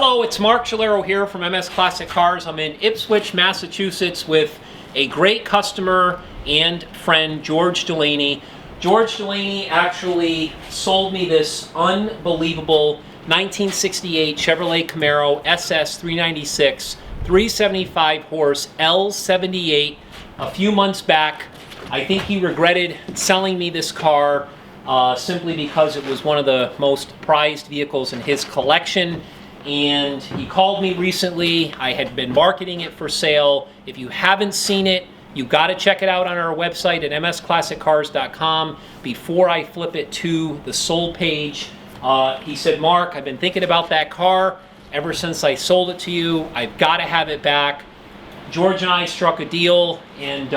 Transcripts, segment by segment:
Hello, it's Mark Gilero here from MS Classic Cars. I'm in Ipswich, Massachusetts with a great customer and friend, George Delaney. George Delaney actually sold me this unbelievable 1968 Chevrolet Camaro SS 396 375 horse L78 a few months back. I think he regretted selling me this car simply because it was one of the most prized vehicles in his collection. And he called me recently. I had been marketing it for sale. If you haven't seen it, you got to check it out on our website at msclassiccars.com before I flip it to the sold page. He said, Mark, I've been thinking about that car ever since I sold it to you. I've got to have it back. George and I struck a deal, and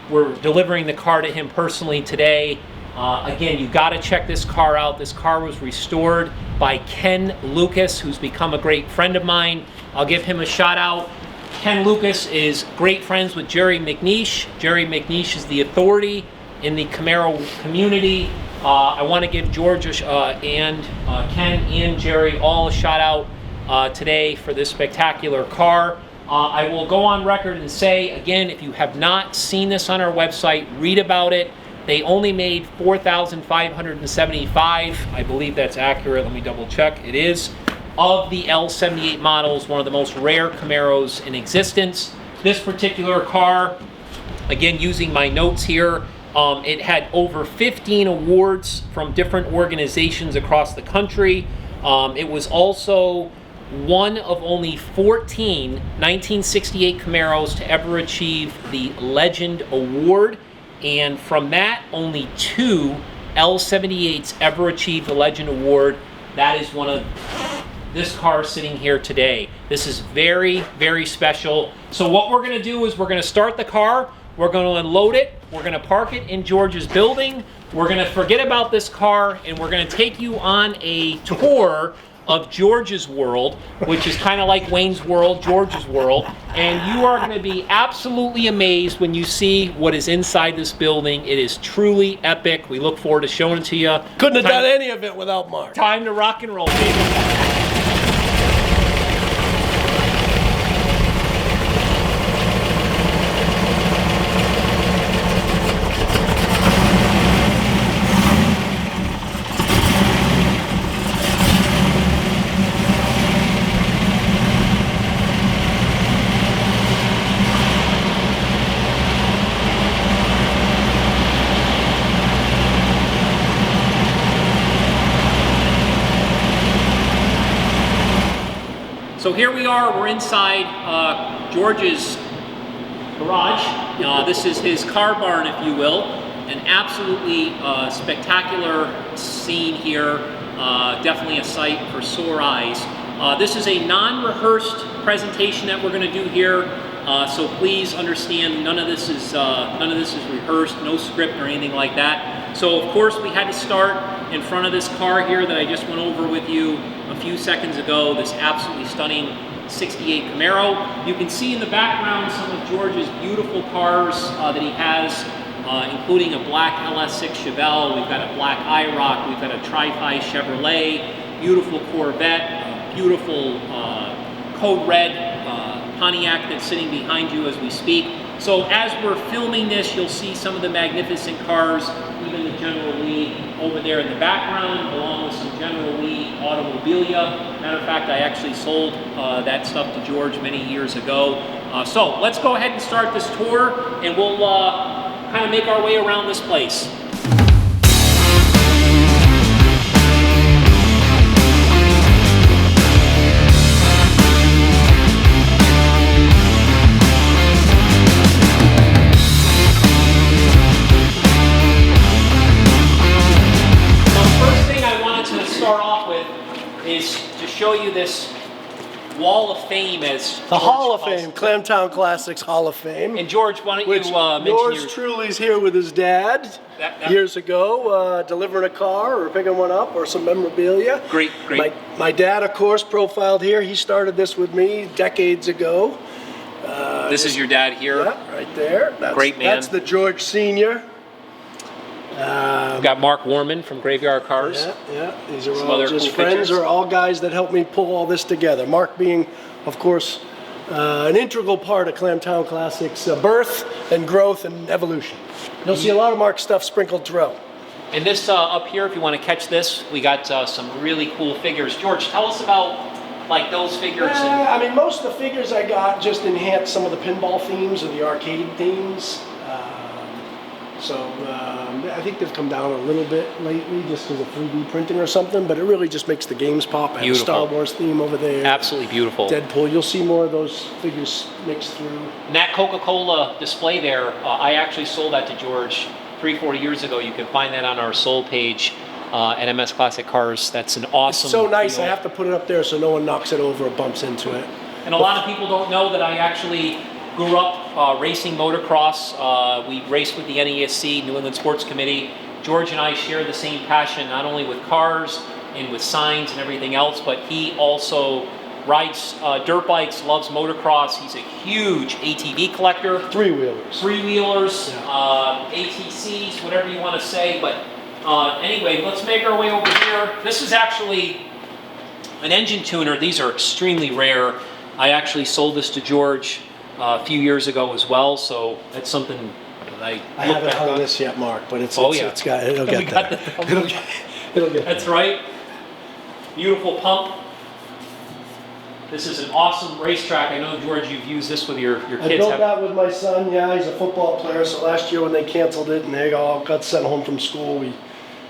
we're delivering the car to him personally today. Again, you got to check this car out. This car was restored by Ken Lucas, who's become a great friend of mine. I'll give him a shout out. Ken Lucas is great friends with Jerry McNeish. Jerry McNeish is the authority in the Camaro community. I want to give George and Ken and Jerry all a shout out today for this spectacular car. I will go on record and say, again, if you have not seen this on our website, read about it. They only made 4,575. I believe that's accurate. Let me double check. It is. Of the L78 models, one of the most rare Camaros in existence. This particular car, again, using my notes here, it had over 15 awards from different organizations across the country. It was also one of only 14 1968 Camaros to ever achieve the Legend Award. And from that, only 2 L78s ever achieved the Legend Award. That is one of this car sitting here today. This is very, very special. So what we're gonna do is we're gonna start the car, we're gonna unload it, we're gonna park it in George's building, we're gonna forget about this car, and we're gonna take you on a tour of George's world, which is kind of like Wayne's World, George's world, and you are going to be absolutely amazed when you see what is inside this building. It is truly epic. We look forward to showing it to you. Couldn't have done any of it without Mark. Time to rock and roll, baby. So here we are, we're inside George's garage. This is his car barn, if you will. An absolutely spectacular scene here. Definitely a sight for sore eyes. This is a non-rehearsed presentation that we're going to do here. So please understand, none of this is rehearsed, no script or anything like that. So of course we had to start in front of this car here that I just went over with you a few seconds ago, this absolutely stunning 68 Camaro. You can see in the background some of George's beautiful cars that he has, including a black LS6 Chevelle, we've got a black IROC, we've got a Tri-Fi Chevrolet, beautiful Corvette, beautiful Code Red Pontiac that's sitting behind you as we speak. So as we're filming this, you'll see some of the magnificent cars, even the General Lee over there in the background, along with some General Lee automobilia. Matter of fact, I actually sold that stuff to George many years ago. So let's go ahead and start this tour, and we'll kind of make our way around this place. Is to show you this Wall of Fame as the Hall of Fame, Clam Town Classics Hall of Fame. And George, why don't you mention yours truly's here with his dad years ago, delivering a car or picking one up or some memorabilia. Great. My dad, of course, profiled here. He started this with me decades ago. This is your dad here? Yeah, right there. Great man. That's the George Sr. We've got Mark Warman from Graveyard Cars. Yeah. These are all just friends, or all guys that helped me pull all this together. Mark being, of course, an integral part of Clam Town Classics' birth and growth and evolution. You'll see a lot of Mark's stuff sprinkled throughout. And this up here, if you want to catch this, we got some really cool figures. George, tell us about like those figures. I mean, most of the figures I got just enhance some of the pinball themes or the arcade themes. I think they've come down a little bit lately just because of 3D printing or something, but it really just makes the games pop. And the Star Wars theme over there. Absolutely beautiful. Deadpool. You'll see more of those figures mixed through. And that Coca-Cola display there, I actually sold that to George 3-4 years ago. You can find that on our sold page at MS Classic Cars. That's an awesome. It's so nice. deal. I have to put it up there so no one knocks it over or bumps into it. And a lot of people don't know that I actually grew up racing motocross. We raced with the NESC, New England Sports Committee. George and I share the same passion, not only with cars and with signs and everything else, but he also rides dirt bikes, loves motocross. He's a huge ATV collector. Three-wheelers, ATCs, whatever you want to say. But anyway, let's make our way over here. This is actually an engine tuner. These are extremely rare. I actually sold this to George a few years ago as well, so that's something that I haven't hung this yet, Mark, but it'll get there. It'll get That's right. Beautiful pump. This is an awesome racetrack. I know, George, you've used this with your kids. I built that with my son. Yeah, he's a football player, so last year when they canceled it and they all got sent home from school, we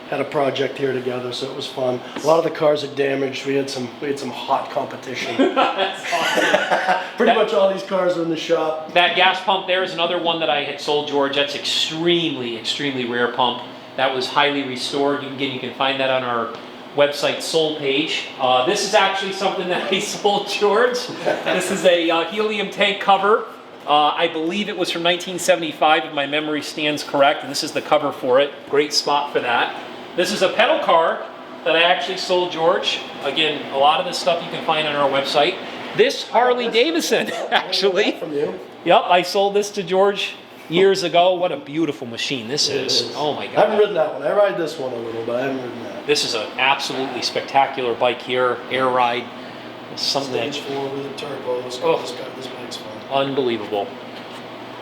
had a project here together, so it was fun. A lot of the cars are damaged. We had some hot competition. That's awesome. Pretty much all these cars are in the shop. That gas pump there is another one that I had sold George. That's extremely, extremely rare pump. That was highly restored. Again, you can find that on our website sold page. This is actually something that I sold George. This is a helium tank cover. I believe it was from 1975, if my memory stands correct. And this is the cover for it. Great spot for that. This is a pedal car that I actually sold George. Again, a lot of this stuff you can find on our website. This Harley Davidson, actually. From you? Yep, I sold this to George years ago. What a beautiful machine this is. Oh my God. I haven't ridden that one. I ride this one a little, but I haven't ridden that. This is an absolutely spectacular bike here. Air ride. Something Stage 4 with a turbo. This bike's fun. Unbelievable.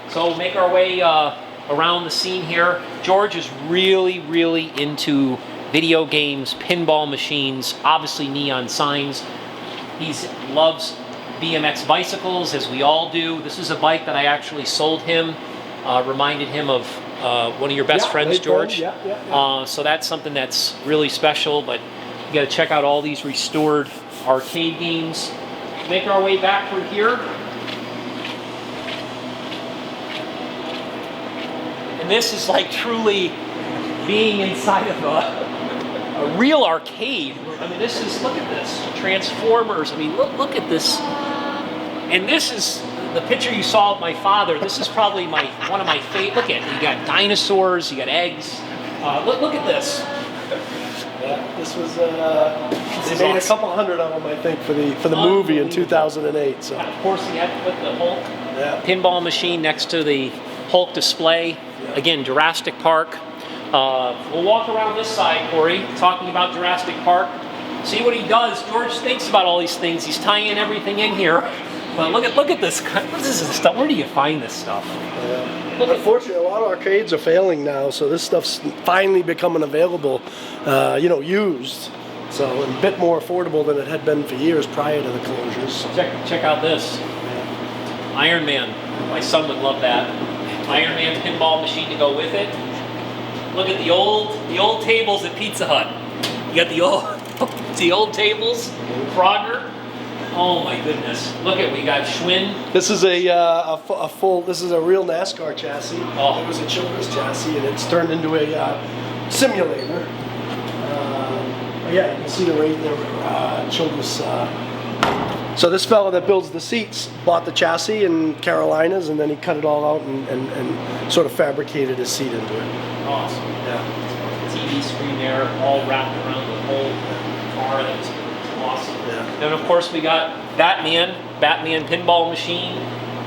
So make our way around the scene here. George is really, really into video games, pinball machines, obviously neon signs. He loves BMX bicycles, as we all do. This is a bike that I actually sold him. Reminded him of one of your best friends, George. So that's something that's really special, but you got to check out all these restored arcade games. Make our way back through here. And this is like truly being inside of a real arcade. I mean, this is, look at this, Transformers. I mean, look at this. And this is the picture you saw of my father. This is probably one of my favorite. Look at it. You got dinosaurs, you got eggs. Look at this. Yeah, this was they made a couple hundred of them, I think, for the movie in 2008. So of course, you had to put the Hulk pinball machine next to the Hulk display. Again, Jurassic Park. We'll walk around this side, Corey, talking about Jurassic Park. See what he does. George thinks about all these things. He's tying everything in here. But look at this. What is this stuff? Where do you find this stuff? Unfortunately, a lot of arcades are failing now, so this stuff's finally becoming available, used. So a bit more affordable than it had been for years prior to the closures. Check out this. Iron Man. My son would love that. Iron Man pinball machine to go with it. Look at the old tables at Pizza Hut. You got the old tables. Frogger. Oh my goodness! Look at, we got Schwinn. This is this is a real NASCAR chassis. It was a children's chassis, and it's turned into a simulator. Yeah, you can see the children's. So this fellow that builds the seats bought the chassis in Carolinas, and then he cut it all out and sort of fabricated a seat into it. Awesome. Yeah. TV screen there, all wrapped around the whole car. That was awesome. Yeah. Then of course we got Batman pinball machine,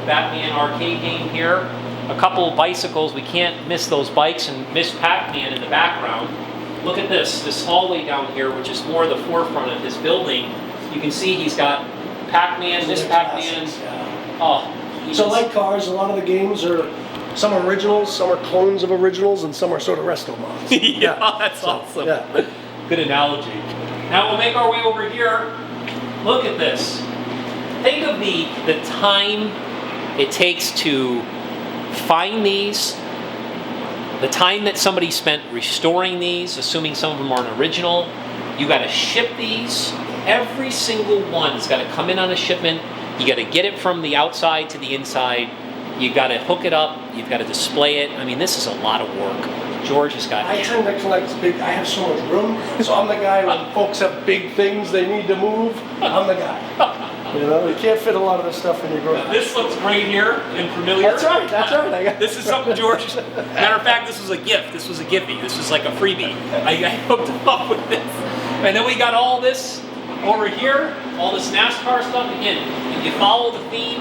Batman arcade game here. a couple of bicycles. We can't miss those bikes and miss Pac-Man in the background. Look at this hallway down here, which is more the forefront of this building. You can see he's got Pac-Man, Miss Pac-Man. Yeah. Oh, so like cars, a lot of the games are some originals, some are clones of originals, and some are sort of resto mods. Yeah, that's awesome. Yeah. Good analogy. Now we'll make our way over here. Look at this. Think of the time it takes to find these, the time that somebody spent restoring these, assuming some of them aren't original. You got to ship these. Every single one's got to come in on a shipment. You got to get it from the outside to the inside. You got to hook it up. You've got to display it. I mean, this is a lot of work. George has got. I tend to collect big. I have so much room, so I'm the guy when folks have big things they need to move. I'm the guy. You know, you can't fit a lot of this stuff in your garage. This looks great here and familiar. That's right. That's right. This is something George. Matter of fact, this was a gift. This was a giffy. This was like a freebie. I hooked him up with this, and then we got all this over here. All this NASCAR stuff. Again, if you follow the theme,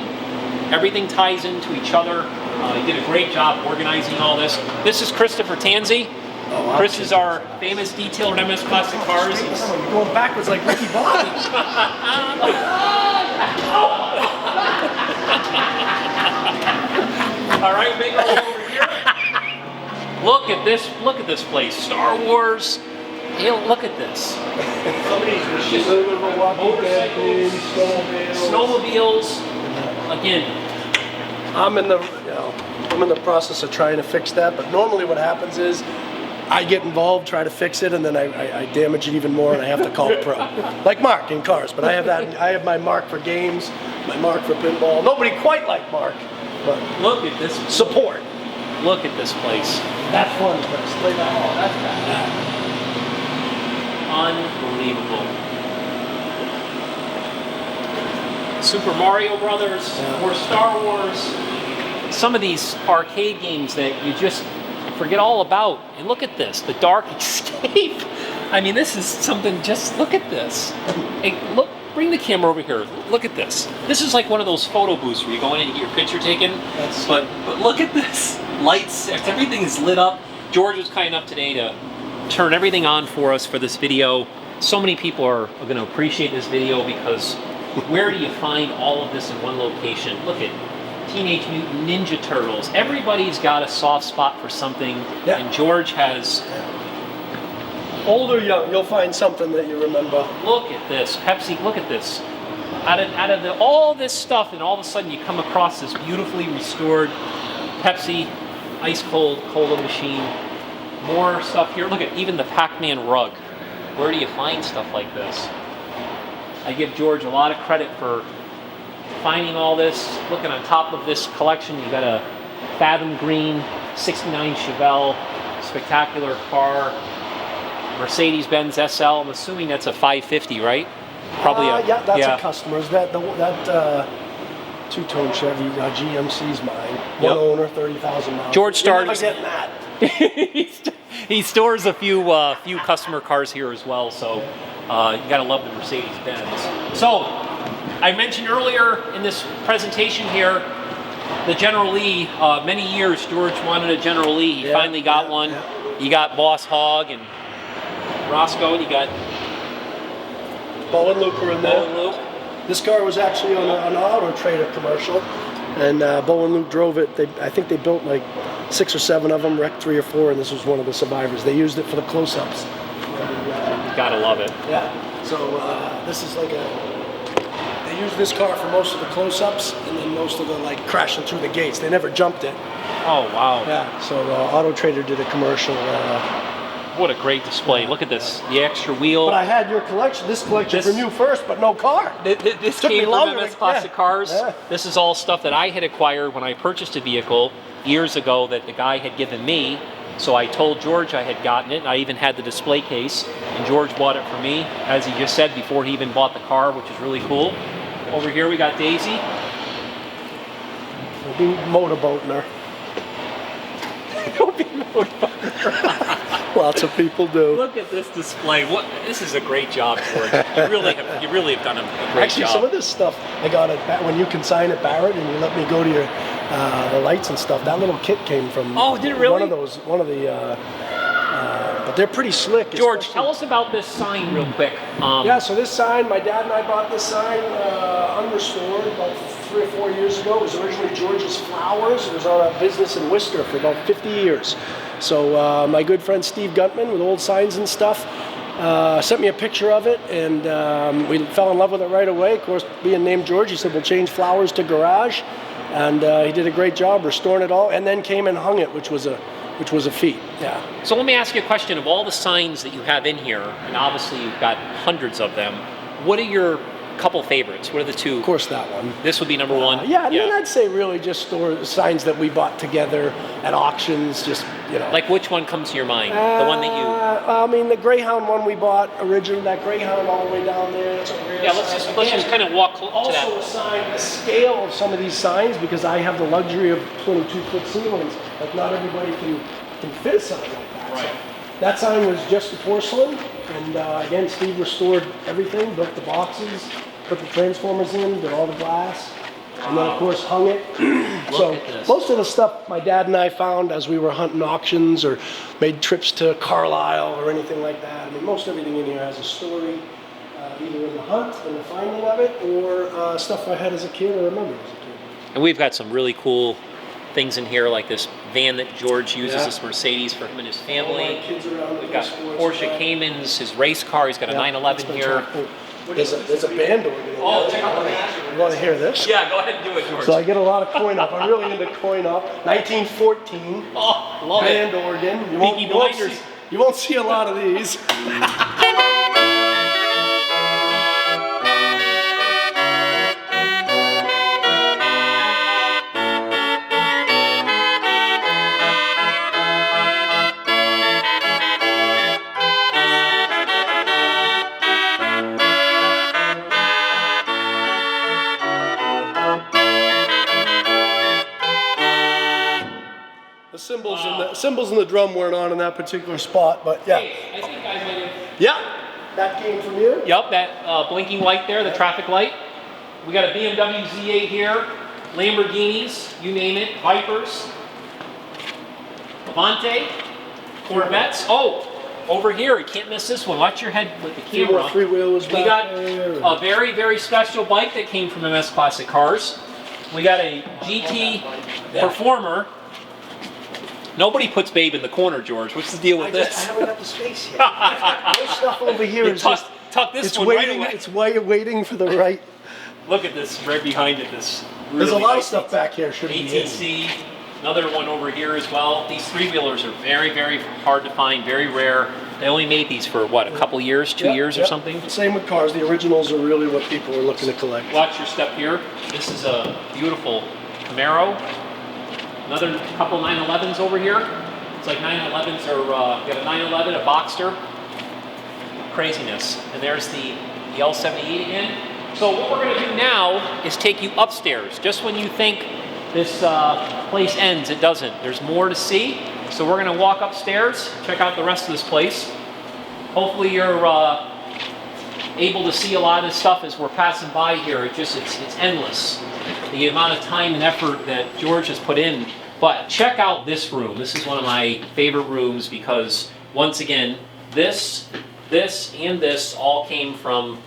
everything ties into each other. He did a great job organizing all this. This is Christopher Tanzi. Oh, wow. Chris is our famous detailer at MS Classic Cars. You're going backwards like Ricky Bobby. All right, make our way over here. Look at this. Look at this place. Star Wars. Hey, look at this. Motorcycles, snowmobiles. Again, I'm in the process of trying to fix that, but normally what happens is I get involved, try to fix it, and then I damage it even more, and I have to call a pro. Like Mark in cars, but I have my Mark for games, my Mark for pinball. Nobody quite like Mark, but look at this support. Look at this place. That's fun, Chris. Play that. Oh, that's bad. Unbelievable. Super Mario Brothers, or Star Wars. Some of these arcade games that you just forget all about. And look at this, the Dark Escape. I mean, this is something, just look at this. Hey, look, bring the camera over here. Look at this. This is like one of those photo booths where you go in and you get your picture taken. But look at this. Lights, everything is lit up. George was kind enough today to turn everything on for us for this video. So many people are going to appreciate this video because where do you find all of this in one location? Look at Teenage Mutant Ninja Turtles. Everybody's got a soft spot for something, and George has. Old or young, you'll find something that you remember. Look at this, Pepsi. Look at this. Out of all this stuff, and all of a sudden you come across this beautifully restored Pepsi ice cold cola machine. More stuff here. Look at even the Pac-Man rug. Where do you find stuff like this? I give George a lot of credit for finding all this. Looking on top of this collection, you got a Fathom Green 69 Chevelle, spectacular car, Mercedes-Benz SL. I'm assuming that's a 550, right? Probably yeah, that's a customer's. That two-tone Chevy GMC's mine. One owner, 30,000 miles. George started. Never getting that. He stores a few customer cars here as well, so you gotta love the Mercedes-Benz. So I mentioned earlier in this presentation here, the General Lee. Many years George wanted a General Lee. He finally got one. Yeah. You got Boss Hogg and Roscoe, and you got Bo and Luke were in there. Bo and Luke. This car was actually on an Auto Trader commercial, and Bo and Luke drove it. I think they built like 6 or 7 of them, wrecked 3 or 4, and this was one of the survivors. They used it for the close-ups. You gotta love it. Yeah. So this is like they used this car for most of the close-ups, and then most of the like crashing through the gates. They never jumped it. Oh wow. Yeah. So Auto Trader did a commercial. What a great display. Look at this, the extra wheel. But I had this collection from you first, but no car. This came from MS Classic Cars. Yeah. This is all stuff that I had acquired when I purchased a vehicle years ago that the guy had given me. So I told George I had gotten it, and I even had the display case, and George bought it for me, as he just said, before he even bought the car, which is really cool. Over here we got Daisy. We'll be motorboating her. Don't be motorboating her. Lots of people do. Look at this display. What? This is a great job, George. You really have done a great Actually, job. some of this stuff I got when you consign at Barrett and you let me go to your the lights and stuff. That little kit came from did it really? one of the. But they're pretty slick. George, tell us about this sign real quick. Yeah, so this sign, my dad and I bought this sign unrestored about 3 or 4 years ago. It was originally George's Flowers. It was on a business in Worcester for about 50 years. So my good friend Steve Guntman with old signs and stuff sent me a picture of it, and we fell in love with it right away. Of course, being named George, he said, we'll change Flowers to Garage. And he did a great job restoring it all, and then came and hung it, which was a feat. Yeah. So let me ask you a question. Of all the signs that you have in here, and obviously you've got hundreds of them, what are your couple favorites? What are the two? Of course, that one. This would be number one? Yeah, and then I'd say really just signs that we bought together at auctions, just, you know. Like which one comes to your mind? The one that you... I mean, the Greyhound one we bought originally, that Greyhound all the way down there. That's a rare Yeah, let's just kind of walk to that. Also a sign, a scale of some of these signs, because I have the luxury of 22-foot ceilings. Like, not everybody can fit a sign like that. Right. So that sign was just the porcelain, and again, Steve restored everything, built the boxes, put the transformers in, did all the glass, and then of course hung it. So most of the stuff my dad and I found as we were hunting auctions or made trips to Carlisle or anything like that. I mean, most everything in here has a story, either in the hunt and the finding of it, or stuff I had as a kid or remember as a kid. And we've got some really cool things in here, like this van that George uses, this Mercedes for him and his family. We've got Porsche Caymans, his race car. He's got a 911 here. There's a band organ. Oh, check out the band. You want to hear this? Yeah, go ahead and do it, George. So I get a lot of coin up. I'm really into coin up. 1914. Oh, love band it. organ. You won't see a lot of these. Cymbals and the drum weren't on in that particular spot, but yeah. Hey, I think I might have... Yeah, that came from you? Yep, that blinking light there, the traffic light. We got a BMW Z8 here, Lamborghinis, you name it, Vipers, Levante, Corvettes. Oh, over here, you can't miss this one. Watch your head with the camera. Three-wheelers We got a very, very special bike that came from MS Classic Cars. We got a GT Performer. Nobody puts Babe in the corner, George. What's the deal with this? I haven't got the space yet. This stuff over here is tuck this one waiting, right away. It's waiting for the right. Look at this right behind it. This really There's a lot nice of stuff back here. Should be ATC. Another one over here as well. These three-wheelers are very, very hard to find, very rare. They only made these for what, a couple years, 2 years or something? Same with cars. The originals are really what people are looking to collect. Watch your step here. This is a beautiful Camaro. Another couple 911s over here. It's like 911s are, got a 911, a Boxster. Craziness. And there's the L78 again. So what we're going to do now is take you upstairs. Just when you think this place ends, it doesn't. There's more to see. So we're going to walk upstairs, check out the rest of this place. Hopefully you're able to see a lot of this stuff as we're passing by here. It's endless. The amount of time and effort that George has put in. But check out this room. This is one of my favorite rooms because, once again, this, and this all came from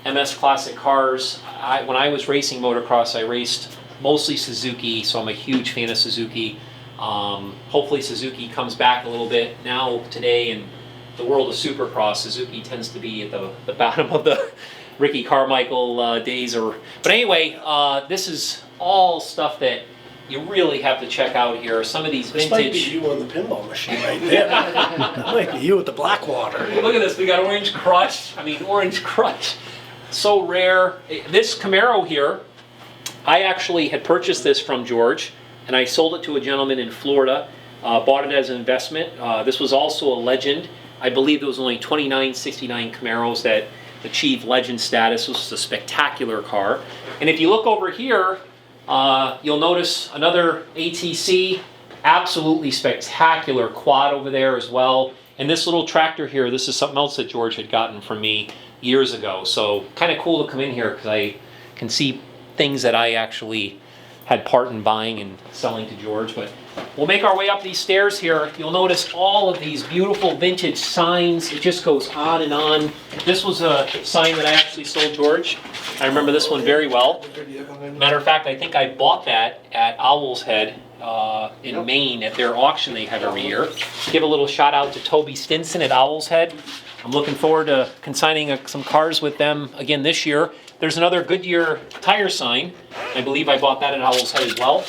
MS Classic Cars. When I was racing motocross, I raced mostly Suzuki, so I'm a huge fan of Suzuki. Hopefully Suzuki comes back a little bit. Now, today, in the world of Supercross, Suzuki tends to be at the bottom of the Ricky Carmichael days. But anyway, this is all stuff that you really have to check out here. Some of these vintage... This might be you on the pinball machine right there. That might be you with the Blackwater. Look at this. We got Orange Crush. Orange Crush. So rare. This Camaro here, I actually had purchased this from George, and I sold it to a gentleman in Florida. Bought it as an investment. This was also a legend. I believe there was only 2969 Camaros that achieved legend status. This was a spectacular car. And if you look over here, you'll notice another ATC, absolutely spectacular quad over there as well. And this little tractor here, this is something else that George had gotten from me years ago. So kind of cool to come in here because I can see things that I actually had part in buying and selling to George. But we'll make our way up these stairs here. You'll notice all of these beautiful vintage signs. It just goes on and on. This was a sign that I actually sold George. I remember this one very well. Matter of fact, I think I bought that at Owl's Head in Maine at their auction they have every year. Give a little shout out to Toby Stinson at Owl's Head. I'm looking forward to consigning some cars with them again this year. There's another Goodyear tire sign. I believe I bought that at Owl's Head as well.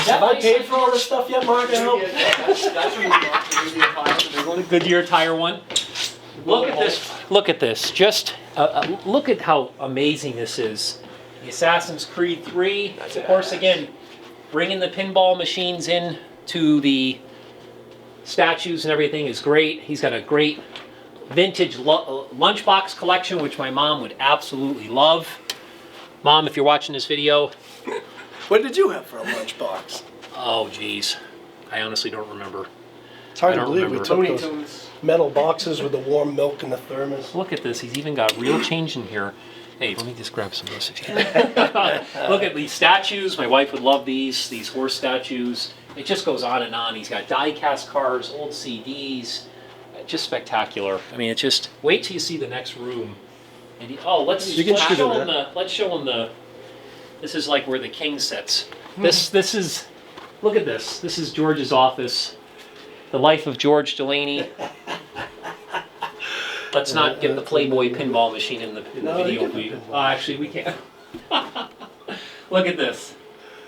Have I paid for all this stuff yet, Mark? That's from The Goodyear tire one. Look at this. Look at this. Just look at how amazing this is. The Assassin's Creed 3. Of course, again, bringing the pinball machines in to the statues and everything is great. He's got a great vintage lunchbox collection, which my mom would absolutely love. Mom, if you're watching this video. What did you have for a lunchbox? Oh, geez. I honestly don't remember. It's hard I to don't believe remember. we took those metal boxes with the warm milk and the thermos. Look at this. He's even got real change in here. Hey, let me just grab some of this again. Look at these statues. My wife would love these horse statues. It just goes on and on. He's got die-cast cars, old CDs. Just spectacular. I mean, it's just, wait till you see the next room. And let's show him the, this is like where the king sits. This is, look at this. This is George's office. The life of George Delaney. Let's not get the Playboy pinball machine in the video. Actually, we can't. Look at this.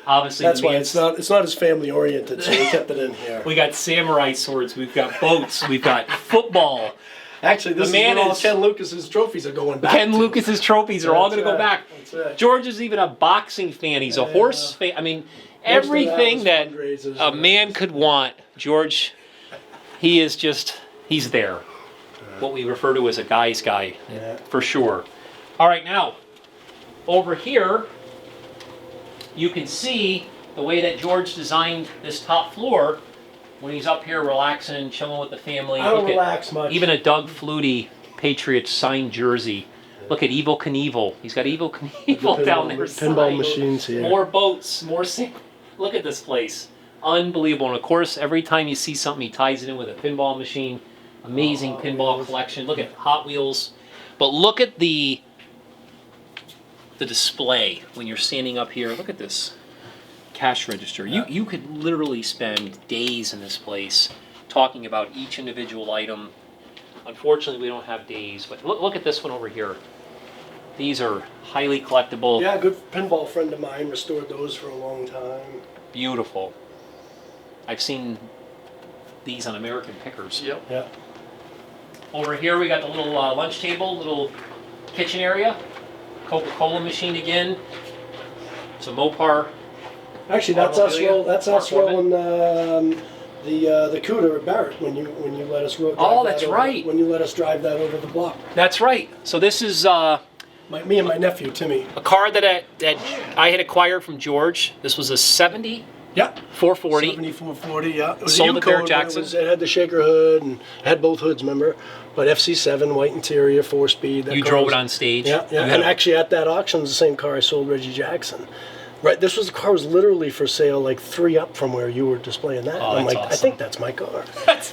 Obviously, that's why it's not as family oriented, so we kept it in here. We got samurai swords. We've got boats. We've got football. Actually, this is where all Ken Lucas's trophies are going back. Ken Lucas's trophies are all going to go back. That's right. George is even a boxing fan. He's a horse fan. I mean, everything that a man could want, George, he is just, he's there. What we refer to as a guy's guy, for sure. All right, now, over here, you can see the way that George designed this top floor when he's up here relaxing, chilling with the family. I don't relax much. Even a Doug Flutie Patriots signed jersey. Look at Evel Knievel. He's got Evel Knievel down there. Pinball machines here. More boats, more sand. Look at this place. Unbelievable. And of course, every time you see something, he ties it in with a pinball machine. Amazing pinball collection. Look at Hot Wheels. But look at the display when you're standing up here. Look at this cash register. You could literally spend days in this place talking about each individual item. Unfortunately, we don't have days, but look at this one over here. These are highly collectible. Yeah, a good pinball friend of mine restored those for a long time. Beautiful. I've seen these on American Pickers. Yep. Yeah. Over here we got the little lunch table, little kitchen area. Coca-Cola machine again. Some Mopar. Actually, that's us rolling the Cuda at Barrett when you let us roll. Oh, that's right. When you let us drive that over the block. That's right. So this is me and my nephew Timmy. A car that I had acquired from George. This was a 70. Yeah. 440. 7440, yeah. It was sold a at Barrett U-code, Jackson. It had the shaker hood and it had both hoods, remember? But FC7, white interior, 4-speed. You drove it on stage? Yeah, yeah. And actually at that auction was the same car I sold Reggie Jackson. Right, the car was literally for sale like 3 up from where you were displaying that. Oh, I'm like, awesome. I think that's my car.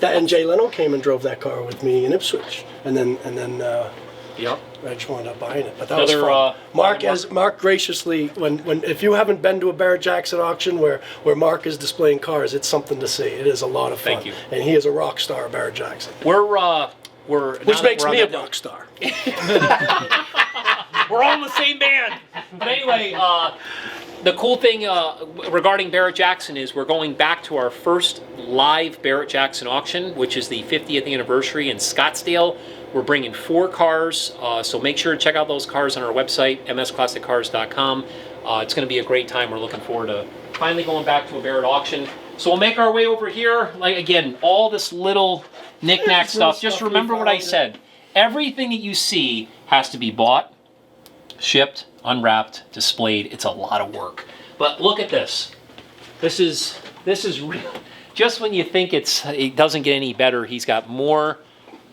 And Jay Leno came and drove that car with me in Ipswich. And then Yep. Reg wound up buying it, but that was fun. Mark graciously, if you haven't been to a Barrett Jackson auction where Mark is displaying cars, it's something to see. It is a lot of fun. Thank you. And he is a rock star, Barrett Jackson. Which makes me a rock star. We're all in the same band. But anyway, the cool thing regarding Barrett Jackson is we're going back to our first live Barrett Jackson auction, which is the 50th anniversary in Scottsdale. We're bringing 4 cars, so make sure to check out those cars on our website, msclassiccars.com. It's going to be a great time. We're looking forward to finally going back to a Barrett auction. So we'll make our way over here. Like again, all this little knick-knack stuff. Just remember what I said. Everything that you see has to be bought, shipped, unwrapped, displayed. It's a lot of work. But look at this. This is real. just when you think it doesn't get any better, he's got more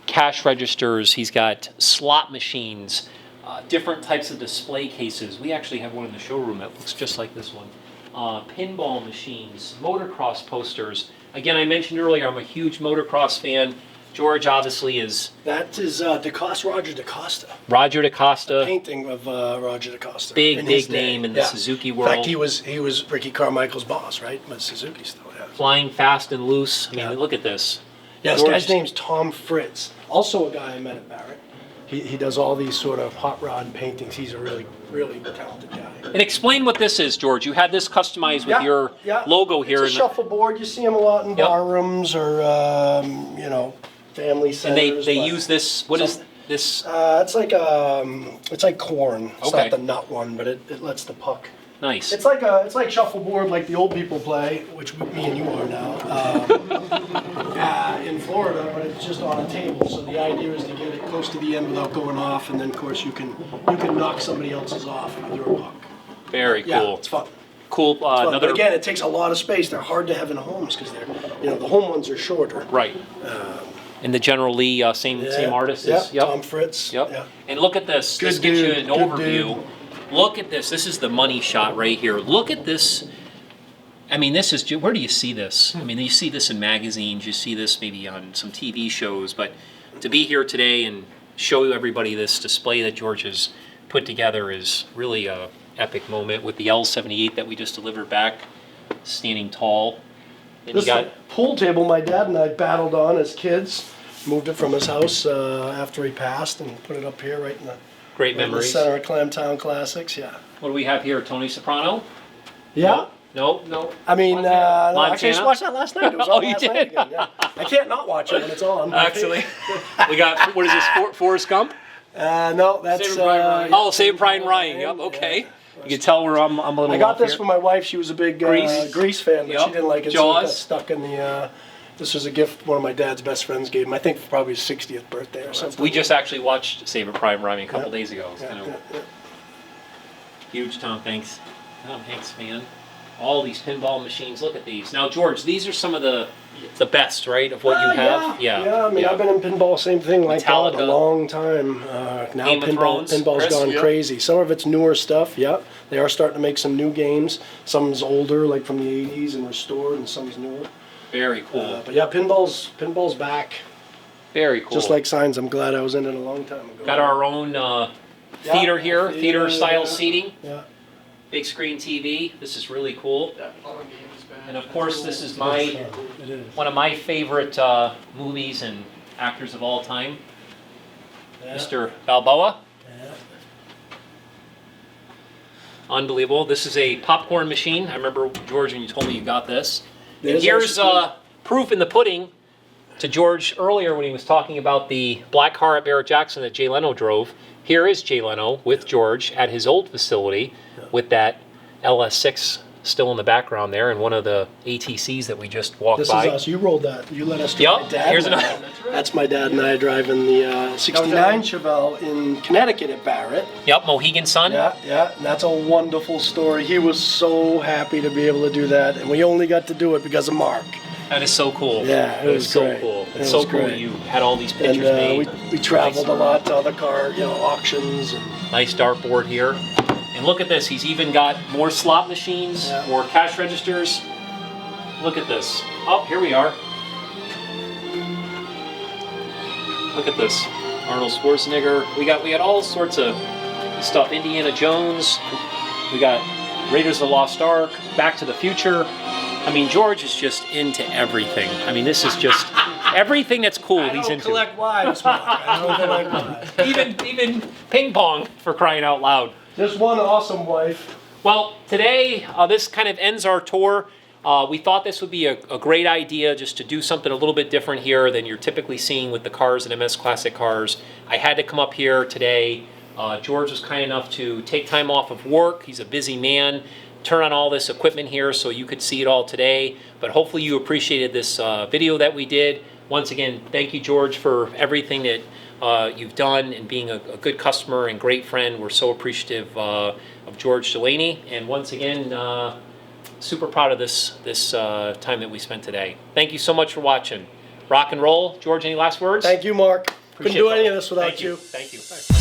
cash registers, he's got slot machines, different types of display cases. We actually have one in the showroom that looks just like this one. Pinball machines, motocross posters. Again, I mentioned earlier, I'm a huge motocross fan. George obviously is... That is Roger DaCosta. Roger DaCosta. A painting of Roger DaCosta. Big name in the Suzuki world. In fact, he was Ricky Carmichael's boss, right? But Suzuki still has. Flying fast and loose. I mean, look at this. Yeah, this guy's name's Tom Fritz. Also a guy I met at Barrett. He does all these sort of hot rod paintings. He's a really, really talented guy. And explain what this is, George. You had this customized with your logo here. It's a shuffleboard. You see them a lot in bar rooms or, you know, family centers. And they use this. What is this? It's like corn. It's not the nut one, but it lets the puck. Nice. It's like shuffleboard, like the old people play, which me and you are now, in Florida. But it's just on a table. So the idea is to get it close to the end without going off, and then of course you can knock somebody else's off with your puck. Very cool. Yeah, it's fun. Cool. It's fun. But again, it takes a lot of space. They're hard to have in homes because they're, you know, the home ones are shorter. Right. And the General Lee, same artist. Tom Fritz. Yep. Yeah. And look at this. This gives you an overview. Dude. Look at this. This is the money shot right here. Look at this. I mean, this is, where do you see this? I mean, you see this in magazines. You see this maybe on some TV shows. But to be here today and show everybody this display that George has put together is really a epic moment with the L78 that we just delivered back, standing tall. And this is a pool table my dad and I battled on as kids. Moved it from his house after he passed and put it up here right in the great memories. In the center of Clam Town Classics, yeah. What do we have here? Tony Soprano? Yeah. No. I mean, no, actually, I just watched that last night. It was on you last did? night again, yeah. I can't not watch it when it's on. Actually. We got, what is this, Forrest Gump? No, that's... Saving Private Ryan. Yep, okay. Yeah. You can tell where I'm a little I got this here. for my wife. She was a big Grease fan, but she didn't like it, so it got stuck in the... This was a gift one of my dad's best friends gave him. I think for probably his 60th birthday or something. We just actually watched Saving Private Ryan a couple days ago. Huge Tom Hanks fan. All these pinball machines. Look at these. Now, George, these are some of the best, right, of what you have? Yeah, I mean, I've been in pinball, same thing, like that, a long time. Now pinball's gone crazy. Some of it's newer stuff, They are starting to make some new games. Some's older, like from the 80s and restored, and some's newer. Very cool. But yeah, pinball's back. Very cool. Just like signs, I'm glad I was in it a long time ago. Got our own theater here, theater-style seating. Yeah. Big screen TV. This is really cool. And of course, this is one of my favorite movies and actors of all time, Mr. Balboa. Yeah. Unbelievable. This is a popcorn machine. I remember, George, when you told me you got this. And here's proof in the pudding to George earlier when he was talking about the black car at Barrett-Jackson that Jay Leno drove. Here is Jay Leno with George at his old facility with that LS6 still in the background there, and one of the ATCs that we just walked by. This is us. You rolled that. You let us drive my dad. Here's another. That's my dad and I driving the 69 Chevelle in Connecticut at Barrett. Yep, Mohegan Sun. Yeah, and that's a wonderful story. He was so happy to be able to do that, and we only got to do it because of Mark. That is so cool. Yeah, it was so great. cool. It's so cool that you had all these pictures made. We traveled a lot to other car, auctions. And nice dartboard here. And look at this. He's even got more slot machines, more cash registers. Look at this. Oh, here we are. Look at this. Arnold Schwarzenegger. We got all sorts of stuff. Indiana Jones. We got Raiders of the Lost Ark. Back to the Future. I mean, George is just into everything. I mean, this is just everything that's cool. He's into. Collect wives, Mark. I don't collect wives. even ping pong, for crying out loud. Just one awesome wife. Well, today this kind of ends our tour. We thought this would be a great idea just to do something a little bit different here than you're typically seeing with the cars and MS Classic cars. I had to come up here today. George was kind enough to take time off of work. He's a busy man. Turn on all this equipment here so you could see it all today. But hopefully you appreciated this video that we did. Once again, thank you, George, for everything that you've done and being a good customer and great friend. We're so appreciative of George Delaney. And once again, super proud of this time that we spent today. Thank you so much for watching. Rock and roll. George, any last words? Thank you, Mark. Couldn't do any of this without Thank you. Thank you.